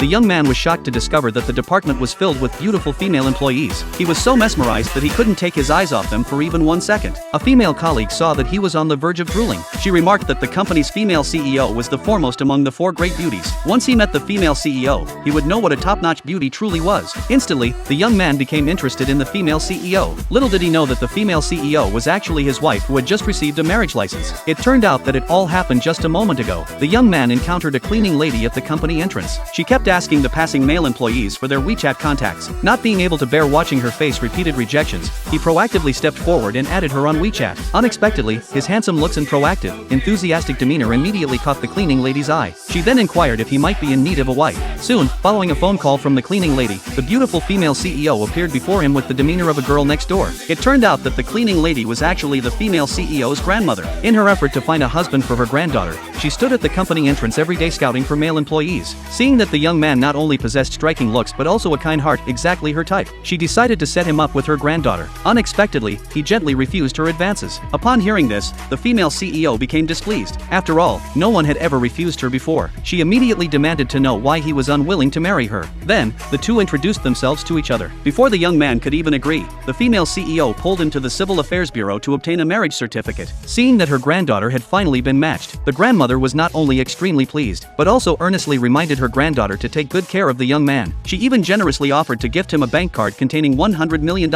the young man was shocked to discover that the department was filled with beautiful female employees. He was so mesmerized that he couldn't take his eyes off them for even 1 second. A female colleague saw that he was on the verge of drooling. She remarked that the company's female CEO was the foremost among the 4 great beauties. Once he met the female CEO, he would know what a top-notch beauty truly was. Instantly, the young man became interested in the female CEO. Little did he know that the female CEO was actually his wife who had just received a marriage license. It turned out that it all happened just a moment ago. The young man encountered a cleaning lady at the company entrance. She kept asking the passing male employees for their WeChat contacts. Not being able to bear watching her face repeated rejections, he proactively stepped forward and added her on WeChat. Unexpectedly, his handsome looks and proactive, enthusiastic demeanor immediately caught the cleaning lady's eye. She then inquired if he might be in need of a wife. Soon, following a phone call from the cleaning lady, the beautiful female CEO appeared before him with the demeanor of a girl next door. It turned out that the cleaning lady was actually the female CEO's grandmother. In her effort to find a husband for her granddaughter, she stood at the company entrance every day scouting for male employees. Seeing that the young man not only possessed striking looks but also a kind heart, exactly her type, she decided to set him up with her granddaughter. Unexpectedly, he gently refused her advances. Upon hearing this, the female CEO became displeased. After all, no one had ever refused her before. She immediately demanded to know why he was unwilling to marry her. Then, the two introduced themselves to each other. Before the young man could even agree, the female CEO pulled him to the Civil Affairs Bureau to obtain a marriage certificate. Seeing that her granddaughter had finally been matched, the grandmother was not only extremely pleased, but also earnestly reminded her granddaughter to take good care of the young man. She even generously offered to gift him a bank card containing $100 million.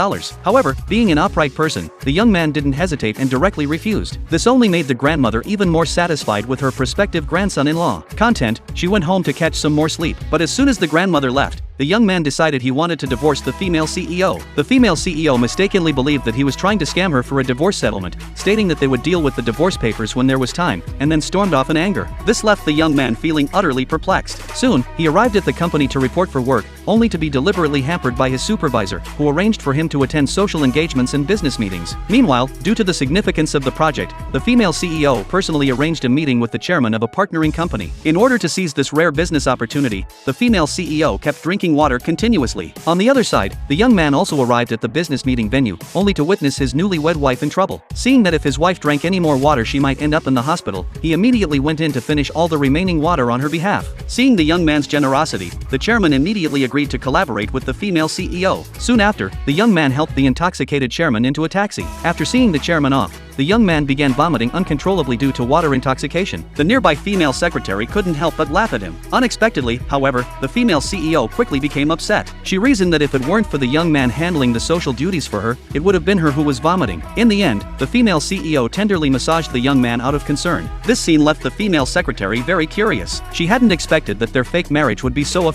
However, being an upright person, the young man didn't hesitate and directly refused. This only made the grandmother even more satisfied with her prospective grandson-in-law. Content, she went home to catch some more sleep. But as soon as the grandmother left, the young man decided he wanted to divorce the female CEO. The female CEO mistakenly believed that he was trying to scam her for a divorce settlement, stating that they would deal with the divorce papers when there was time, and then stormed off in anger. This left the young man feeling utterly perplexed. Soon, he arrived at the company to report for work, only to be deliberately hampered by his supervisor, who arranged for him to attend social engagements and business meetings. Meanwhile, due to the significance of the project, the female CEO personally arranged a meeting with the chairman of a partnering company. In order to seize this rare business opportunity, the female CEO kept drinking water continuously. On the other side, the young man also arrived at the business meeting venue, only to witness his newlywed wife in trouble. Seeing that if his wife drank any more water she might end up in the hospital, he immediately went in to finish all the remaining water on her behalf. Seeing the young man's generosity, the chairman immediately agreed to collaborate with the female CEO. Soon after, the young man helped the intoxicated chairman into a taxi. After seeing the chairman off, the young man began vomiting uncontrollably due to water intoxication. The nearby female secretary couldn't help but laugh at him. Unexpectedly, however, the female CEO quickly became upset. She reasoned that if it weren't for the young man handling the social duties for her, it would have been her who was vomiting. In the end, the female CEO tenderly massaged the young man out of concern. This scene left the female secretary very curious. She hadn't expected that their fake marriage would be so